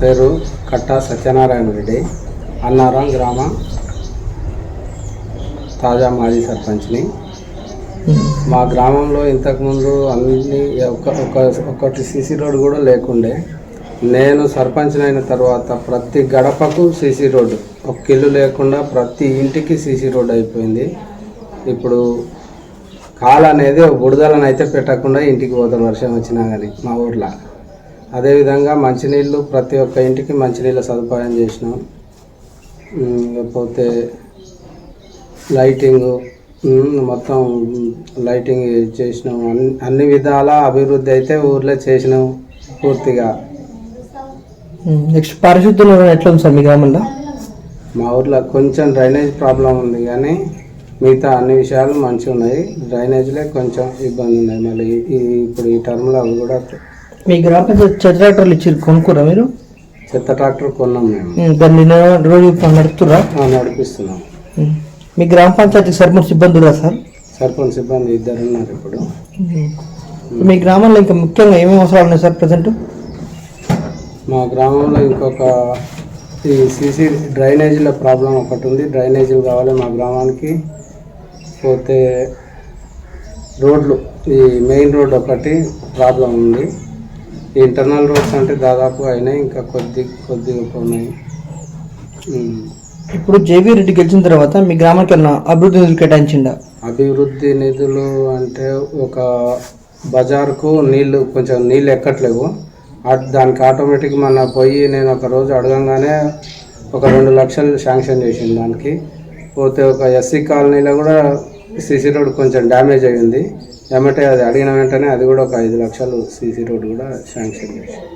పేరు కట్టా సత్యనారాయణ రెడ్డి, అన్నారం గ్రామ తాజా మాజీ సర్పంచ్ని. మా గ్రామంలో ఇంతకుముందు అన్ని ఒకటి సీసీ రోడ్డు కూడా లేకుండే. నేను సర్పంచ్ అయిన తర్వాత ప్రతి గడపకు సీసీ రోడ్డు, ఒక ఇల్లు లేకుండా ప్రతి ఇంటికి సీసీ రోడ్డు అయిపోయింది. ఇప్పుడు కాలు అనేది బుడదలను అయితే పెట్టకుండా ఇంటికి పోతారు వర్షం వచ్చినా కానీ మా ఊర్లో. అదేవిధంగా మంచినీళ్ళు ప్రతి ఒక్క ఇంటికి మంచినీళ్ళ సదుపాయం చేసినాం. లేకపోతే లైటింగ్ మొత్తం లైటింగ్ చేసినాం. అన్ని విధాల అభివృద్ధి అయితే ఊర్లో చేసినాం పూర్తిగా. నెక్స్ట్ పారిశుద్ధ్యం ఎట్లా ఉంది సార్ మీ గ్రామంలో? మా ఊర్లో కొంచెం డ్రైనేజ్ ప్రాబ్లం ఉంది, కానీ మిగతా అన్ని విషయాలు మంచిగా ఉన్నాయి. డ్రైనేజ్లే కొంచెం ఇబ్బంది ఉన్నాయి. మళ్ళీ ఇప్పుడు ఈ టర్మ్లో అవి కూడా. మీ గ్రామ పంచాయతీ చెత్త ట్రాక్టర్లు ఇచ్చి కొనుక్కురా మీరు? చెత్త ట్రాక్టర్ కొన్నాం మేము. దాన్ని రోజు నడుపుతురా? నడిపిస్తున్నాం. మీ గ్రామ పంచాయతీ సర్పంచ్ సిబ్బంది ఉందా సార్? సర్పంచ్ సిబ్బంది 2 ఉన్నారు ఇప్పుడు. మీ గ్రామంలో ఇంకా ముఖ్యంగా ఏమేమి అవసరాలు ఉన్నాయి సార్ ప్రజెంట్? మా గ్రామంలో ఇంకొక ఈ సీసీ డ్రైనేజీల ప్రాబ్లం ఒకటి ఉంది. డ్రైనేజీలు కావాలి మా గ్రామానికి. పోతే రోడ్లు, ఈ మెయిన్ రోడ్ ఒకటి ప్రాబ్లం ఉంది. ఈ ఇంటర్నల్ రోడ్స్ అంటే దాదాపు అయినాయి, ఇంకా కొద్దిగా ఉన్నాయి. ఇప్పుడు జేవీ రెడ్డి గెలిచిన తర్వాత మీ గ్రామానికి అభివృద్ధి నిధులు కేటాయించిండా? అభివృద్ధి నిధులు అంటే ఒక బజార్కు కొంచెం నీళ్ళు ఎక్కట్లేవు. దానికి ఆటోమేటిక్ మన పోయి నేను ఒక రోజు అడగంగానే ఒక 2 లక్షలు శాంక్షన్ చేసింది దానికి. పోతే ఒక ఎస్సీ కాలనీలో కూడా సీసీ రోడ్ కొంచెం డ్యామేజ్ అయ్యింది. ఏమంటే అది అడిగిన వెంటనే అది కూడా ఒక 5 లక్షలు సీసీ రోడ్ కూడా శాంక్షన్ చేసింది.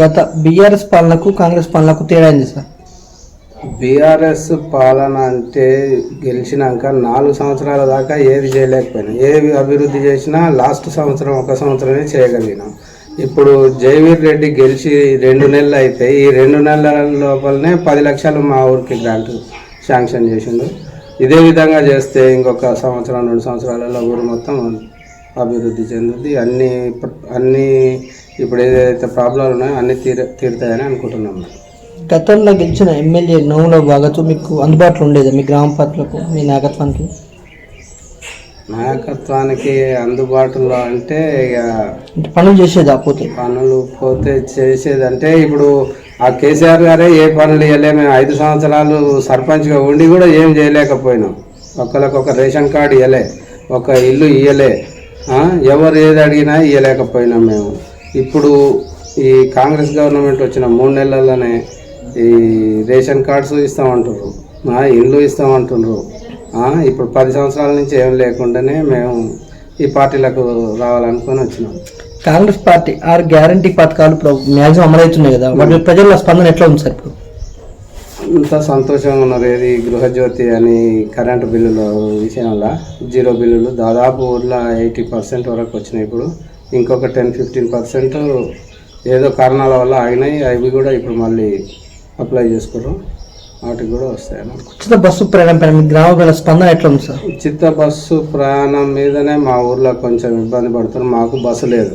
గత బీఆర్ఎస్ పాలనకు కాంగ్రెస్ పాలనకు తేడా ఏంది సార్? బీఆర్ఎస్ పాలన అంటే గెలిచినాక 4 సంవత్సరాల దాకా ఏది చేయలేకపోయినా, ఏది అభివృద్ధి చేసినా లాస్ట్ సంవత్సరం 1 సంవత్సరమే చేయగలిగినాం. ఇప్పుడు జయవీర్ రెడ్డి గెలిచి 2 నెలలు అయితే ఈ 2 నెలల లోపలనే 10 లక్షలు మా ఊరికి గ్రాంట్ శాంక్షన్ చేసిండు. ఇదే విధంగా చేస్తే ఇంకొక 1-2 సంవత్సరాలలో ఊరు మొత్తం అభివృద్ధి చెందుతుంది. అన్నీ ఇప్పుడు ఏదైతే ప్రాబ్లాలు ఉన్నాయో అన్నీ తీరుతాయని అనుకుంటున్నాం. గతంలో గెలిచిన ఎమ్మెల్యే నోముల బాగతో మీకు అందుబాటులో ఉండేదా మీ గ్రామ పార్టీలకు, మీ నాయకత్వానికి? నాయకత్వానికి అందుబాటులో అంటే ఇక పనులు చేసేదా? పనులు చేసేదంటే ఇప్పుడు ఆ కేసీఆర్ గారే ఏ పనులు ఇవ్వలే. మేము 5 సంవత్సరాలు సర్పంచ్గా ఉండి కూడా ఏం చేయలేకపోయినాం. ఒకళ్ళకొక రేషన్ కార్డు ఇవ్వలే, ఒక ఇల్లు ఇవ్వలే, ఎవరు ఏది అడిగినా ఇవ్వలేకపోయినాం మేము. ఇప్పుడు ఈ కాంగ్రెస్ గవర్నమెంట్ వచ్చిన 3 నెలల్లోనే ఈ రేషన్ కార్డ్స్ ఇస్తామంటున్నారు, ఇల్లు ఇస్తామంటున్నారు. ఇప్పుడు 10 సంవత్సరాల నుంచి ఏం లేకుండానే మేము ఈ పార్టీలకు రావాలనుకొని వచ్చినాం. కాంగ్రెస్ పార్టీ 6 గ్యారంటీ పథకాలు మ్యాక్సిమం అమలవుతున్నాయి కదా, వాటి ప్రజల స్పందన ఎట్లా ఉంది సార్? ఇప్పుడు అంతా సంతోషంగా ఉన్నారు. ఏది గృహజ్యోతి అని కరెంటు బిల్లుల విషయంలో 0 బిల్లులు దాదాపు ఊర్లో 80% వరకు వచ్చినాయి. ఇప్పుడు ఇంకొక 10-15% ఏదో కారణాల వల్ల ఆగినాయి. అవి కూడా ఇప్పుడు మళ్ళీ అప్లై చేసుకున్నాం, వాటికి కూడా వస్తాయన్న. ఉచిత బస్సు ప్రయాణం పైన మీ గ్రామ ప్రజల స్పందన ఎట్లా ఉంది సార్? ఉచిత బస్సు ప్రయాణం మీదనే మా ఊర్లో కొంచెం ఇబ్బంది పడుతున్నారు. మాకు బస్సు లేదు.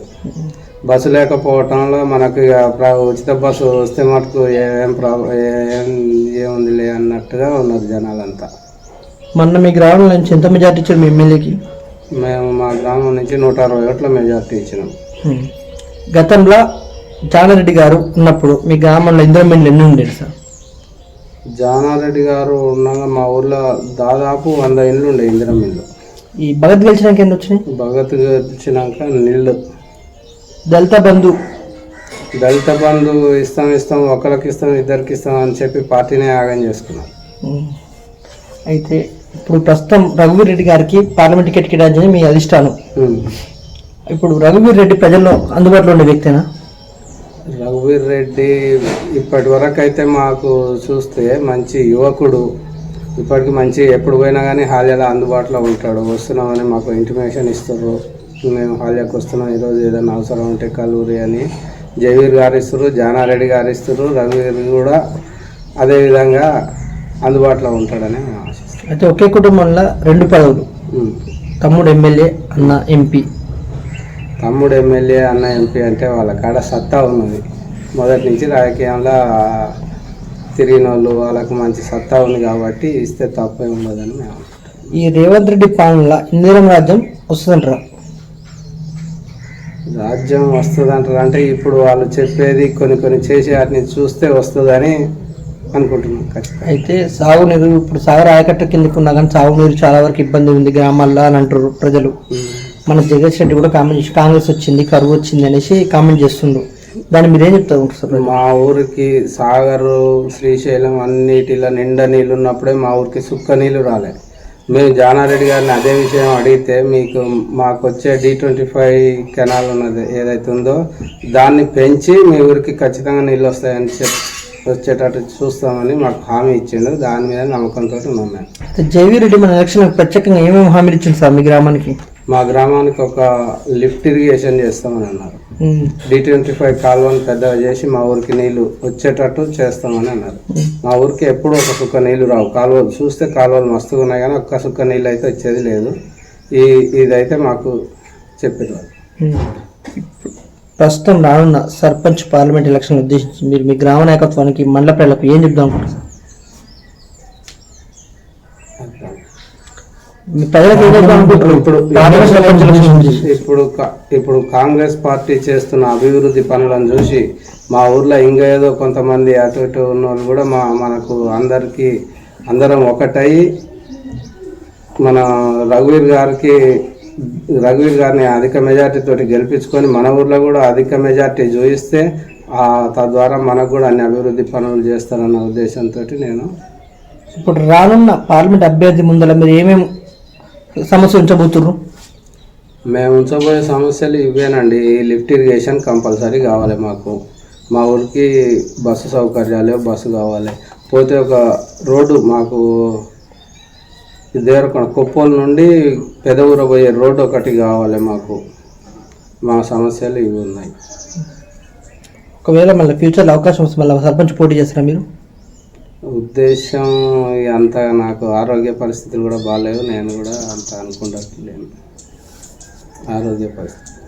బస్సు లేకపోవటంలో మనకు ఉచిత బస్సు వస్తే మటుకు ఏముందిలే అన్నట్టుగా ఉన్నారు జనాలంతా. మొన్న మీ గ్రామం నుంచి ఎంత మెజార్టీ ఇచ్చారు మీ ఎమ్మెల్యేకి? మేము మా గ్రామం నుంచి 160 ఓట్ల మెజార్టీ ఇచ్చినాం. గతంలో జానారెడ్డి గారు ఉన్నప్పుడు మీ గ్రామంలో ఇందిరమిల్లు ఎన్ని ఉండేది సార్? జానారెడ్డి గారు ఉండగా మా ఊర్లో దాదాపు 100 ఇండ్లు ఉండే ఇందిరమిల్లు. ఈ భగత్ గెలిచినాక ఎన్ని వచ్చినాయి? భగత్ గెలిచినాక నీళ్ళు. దళిత బంధు ఇస్తాం, ఒకరికి ఇస్తాం, ఇద్దరికి ఇస్తాం అని చెప్పి పార్టీనే ఆగం చేసుకున్నాం. అయితే ఇప్పుడు ప్రస్తుతం రఘువీర్ రెడ్డి గారికి పార్లమెంట్ టికెట్ కేటాయించని మీ అధిష్టానం. ఇప్పుడు రఘువీర్ రెడ్డి ప్రజల్లో అందుబాటులో ఉండే వ్యక్తేనా? రఘువీర్ రెడ్డి ఇప్పటి వరకు అయితే మాకు చూస్తే మంచి యువకుడు. ఇప్పటికి మంచి ఎప్పుడు పోయినా కానీ హాల్యాలో అందుబాటులో ఉంటాడు. వస్తున్నామని మాకు ఇంటిమేషన్ ఇస్తారు, మేము హాల్యాకి వస్తున్నాం, ఈరోజు ఏదైనా అవసరం ఉంటే కల్లూరి అని జయవీర్ గారు ఇస్తారు, జానారెడ్డి గారు ఇస్తారు. రఘువీర్ కూడా అదేవిధంగా అందుబాటులో ఉంటాడని మేము ఆశిస్తాం. అయితే ఒకే కుటుంబంలో 2 పదవులు, తమ్ముడు ఎమ్మెల్యే, అన్న ఎంపీ. తమ్ముడు ఎమ్మెల్యే, అన్న ఎంపీ అంటే వాళ్ళ కాడ సత్తా ఉన్నది. మొదటి నుంచి రాజకీయంలో తిరిగిన వాళ్ళు వాళ్ళకు మంచి సత్తా ఉంది కాబట్టి ఇస్తే తప్పే ఉండదని మేము అనుకుంటాం. ఈ రేవంత్ రెడ్డి పాలనలో ఇందిరం రాజ్యం వస్తుందంటారా? రాజ్యం వస్తుందంటారు అంటే ఇప్పుడు వాళ్ళు చెప్పేది కొన్ని చేసి వాటిని చూస్తే వస్తుందని అనుకుంటున్నాం ఖచ్చితంగా. అయితే సాగునీరు ఇప్పుడు సాగర్ ఆయకట్ట కిందకు ఉన్నా కానీ సాగునీరు చాలా వరకు ఇబ్బంది ఉంది గ్రామాల్లో అని అంటారు ప్రజలు. మన జగదీష్ రెడ్డి కూడా కామెంట్ చేసి కాంగ్రెస్ వచ్చింది కరువు వచ్చింది అనేసి కామెంట్ చేస్తుండ్రు. దాన్ని మీరేం చెప్తారు సార్? మా ఊరికి సాగరు శ్రీశైలం అన్నిటిలో నిండా నీళ్ళు ఉన్నప్పుడే మా ఊరికి సుక్క నీళ్ళు రాలే. మేము జానారెడ్డి గారిని అదే విషయం అడిగితే మాకు వచ్చే D25 కెనాల్ ఉన్నది ఏదైతే ఉందో దాన్ని పెంచి మీ ఊరికి ఖచ్చితంగా నీళ్ళు వస్తాయని వచ్చేటట్టు చూస్తామని మాకు హామీ ఇచ్చిండు. దాని మీద నమ్మకంతో ఉన్నాం మేము. జేవీ రెడ్డి మన ఎలక్షన్ ప్రత్యేకంగా ఏమేమి హామీలు ఇచ్చింది సార్ మీ గ్రామానికి? మా గ్రామానికి ఒక లిఫ్ట్ ఇరిగేషన్ చేస్తామని అన్నారు. D25 కాలువను పెద్దగా చేసి మా ఊరికి నీళ్లు వచ్చేటట్టు చేస్తామని అన్నారు. మా ఊరికి ఎప్పుడు ఒక సుక్క నీళ్లు రావు. కాలువలు చూస్తే కాలువలు మస్తుగా ఉన్నాయి కానీ ఒక్క సుక్క నీళ్ళు అయితే వచ్చేది లేదు. ఇదైతే మాకు చెప్పేది. ప్రస్తుతం రానున్న సర్పంచ్ పార్లమెంట్ ఎలక్షన్ ఉద్దేశించి మీరు మీ గ్రామ నాయకత్వానికి మండల ప్రజలకు ఏం చెప్దాం అనుకుంటున్నారు? మీ ప్రజలకు ఏం చెప్దాం అనుకుంటున్నారు? ఇప్పుడు కాంగ్రెస్ పార్టీ చేస్తున్న అభివృద్ధి పనులను చూసి మా ఊర్లో ఇంకా ఏదో కొంతమంది అటు ఇటు ఉన్న వాళ్ళు కూడా అందరం ఒకటై మన రఘువీర్ గారిని అధిక మెజార్టీ తోటి గెలిపించుకొని మన ఊర్లో కూడా అధిక మెజార్టీ చూపిస్తే తద్వారా మనకు కూడా అన్ని అభివృద్ధి పనులు చేస్తారన్న ఉద్దేశంతో నేను ఇప్పుడు రానున్న పార్లమెంట్ అభ్యర్థి ముందర మీరు ఏమేమి సమస్య ఉంచబోతున్నారు? మేము ఉంచబోయే సమస్యలు ఇవేనండి. లిఫ్ట్ ఇరిగేషన్ కంపల్సరీ కావాలి మాకు. మా ఊరికి బస్సు సౌకర్యాలు బస్సు కావాలి. పోతే ఒక రోడ్డు మాకు దేవరకొండ కొప్పోలు నుండి పెదవుర పోయే రోడ్డు ఒకటి కావాలి మాకు. మా సమస్యలు ఇవి ఉన్నాయి. ఒకవేళ మళ్ళీ ఫ్యూచర్లో అవకాశం వస్తే మళ్ళీ సర్పంచ్ పోటీ చేస్తారా మీరు? ఉద్దేశం అంత నాకు ఆరోగ్య పరిస్థితులు కూడా బాగాలేవు. నేను కూడా అంత అనుకుంటలేను ఆరోగ్య పరిస్థితి.